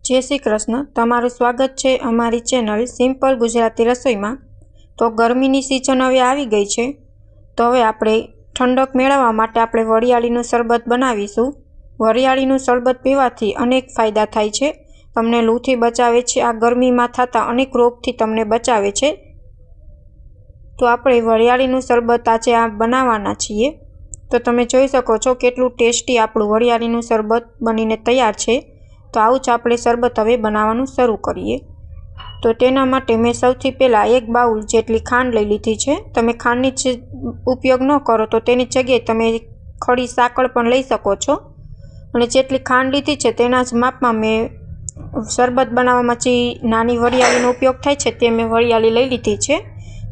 जय श्री कृष्ण। तमारुं स्वागत है अमारी चेनल सिम्पल गुजराती रसोई में। तो गर्मीनी सीजन हवे आवी गई है, तो हवे आपणे ठंडक मेळववा माटे आपणे वरियाळीनुं शरबत बनावीशुं। वरियाळीनुं शरबत पीवाथी अनेक फायदा थाय छे। तमने लूथी बचावे छे। आ गर्मीमां थता अनेक रोगथी तमने बचावे छे। तो आपणे वरियाळीनुं शरबत आजे आ बनाववाना छीए। तो तमे जोई शको छो केटलुं टेस्टी आपणुं वरियाळीनुं शरबत बनीने तैयार छे। तो आवुं ज आपणे शरबत हवे बनाववानुं शरू करीए। तो तेना माटे मैं सौथी पहेला 1 बाउल जेटली खांड लई लीधी छे। तमे खांडनी उपयोग न करो तो तेनी जग्याए तमे खड़ी साकळ पण लई शको छो। अने जेटली खांड लीधी छे तेना ज मापमां मैं शरबत बनाववामां जे नानी वरियाळीनो उपयोग थाय छे ते मैं वरियाळी लई लीधी छे।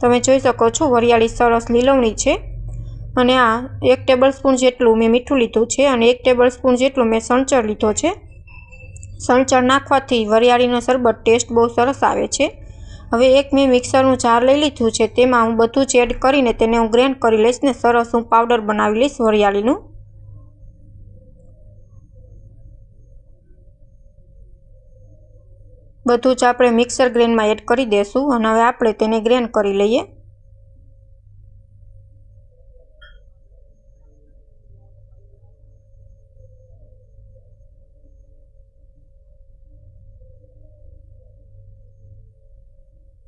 तमे जोई शको छो वरियाळी सरस लीलवणी छे। अने आ 1 टेबलस्पून जेटલું मैं मीठું लीधुं छे अने 1 टेबलस्पून जेटલું मैं संचर लीधो छे। संचर नाखवाथी वरियाळीनो शरबत टेस्ट बहुत सरस आवे छे। हवे एक मैं मिक्सरनुं जार लई लीधुं छे, तेमां हूँ बधुं ज एड करीने तेने हूँ ग्रेन्ड करी लईश ने सरस हूँ पाउडर बनावी लईश वरियाळीनुं। बधुं ज आपणे मिक्सर ग्रेन्ड में एड करी देशुं अने हवे आपणे तेने ग्रेन्ड करी लईए।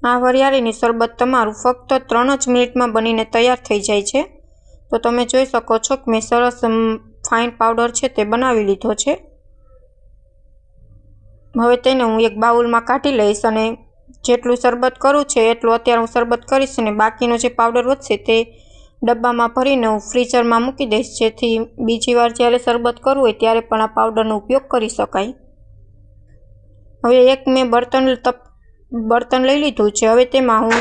आ वरियाळीनी शरबत तमारुं फक्त 3 ज मिनिट में बनीने तैयार थई जाय छे। तो तमे जोई शको छो कि मैं सरस फाइन पाउडर छे ते बनावी लीधो छे। हवे तेने हूँ एक बाउल में काढी लईश अने जेटलुं शरबत करूं छे एटलुं अत्यारे हूँ शरबत करीश अने बाकीनो जे पाउडर वधशे ते डब्बा में भरीने हूँ फ्रीजर में मूकी दईश, जेथी बीजी वार ज्यारे शरबत करवुं होय त्यारे पण आ पाउडरनो उपयोग करी शकाय। हवे एक मैं बर्तन लई लीधुं छे। हवे तेमां हूँ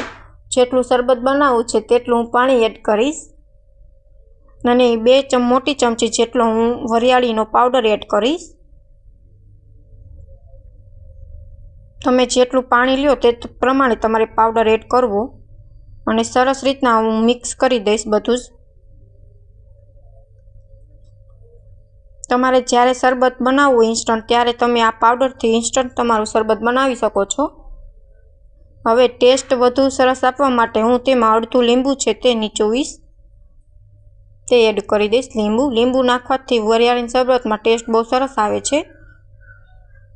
जेटलुं शरबत बनावुं छे तेटलुं हूँ पाणी एड करीश अने 2 मोटी चमची जेटलो हूँ वरियाळीनो पाउडर एड करीश। तमे जेटलुं पाणी ल्यो ते प्रमाणे तमारे पाउडर एड करवो अने सरस रीतना हूँ मिक्स करी दईश बधुं ज। तमारे ज्यारे शरबत बनाववुं इंस्टंट त्यारे तमे आ पाउडरथी इंस्टंट तमारुं शरबत बनावी शको छो। हवे टेस्ट वधु सरस आपवा माटे हूँ तेमां अर्धुं લીંબુ छे ते નીચોવીશ, ते एड करी दईश। લીંબુ नाखवाथी वरियाळीना शरबतमां टेस्ट बहुत सरस आवे छे।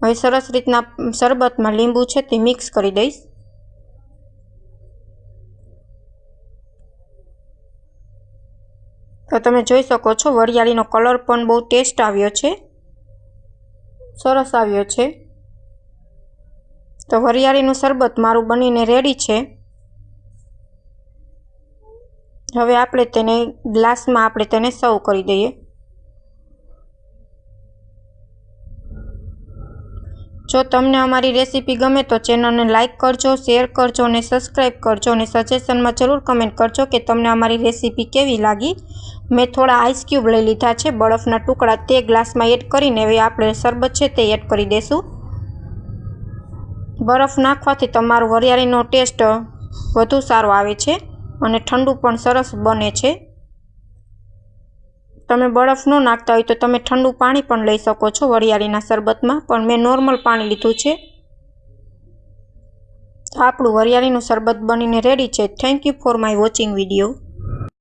हवे सरस रीतना शरबतमां લીંબુ छे ते मिक्स करी दईश। तो तमे जोई शको छो वरियाळीनो कलर पण बहुत टेस्ट आव्यो छे, सरस आव्यो छे। तो वरियाळीनुं शरबत मारुं बनीने रेडी छे। हवे आपणे तेने ग्लास में आपणे तेने सर्व करी दईए। जो तमने अमारी रेसिपी गमे तो चेनल ने लाइक करजो, शेर करजो और सब्सक्राइब करजो और सजेशन में जरूर कमेंट करजो कि तमने अमारी रेसिपी केवी लागी। मैं थोड़ा आइस क्यूब लई लीधा छे, बरफना टुकड़ा ते ग्लास में एड करीने हवे आपणे शरबत छे ते एड करी देशुं। बरफ नाखवाथी तमारुं वरियाळीनो टेस्ट वधु सारो आवे छे अने ठंडू पण सरस बने छे। तमे बरफ न नाखता होय तो तमे ठंडू पाणी पण लई शको छो वरियाळीना शरबतमां, पण मैं नॉर्मल पाणी लीधुं छे। आपणुं वरियाळीनुं शरबत बनीने रेडी छे। Thank you for my watching video.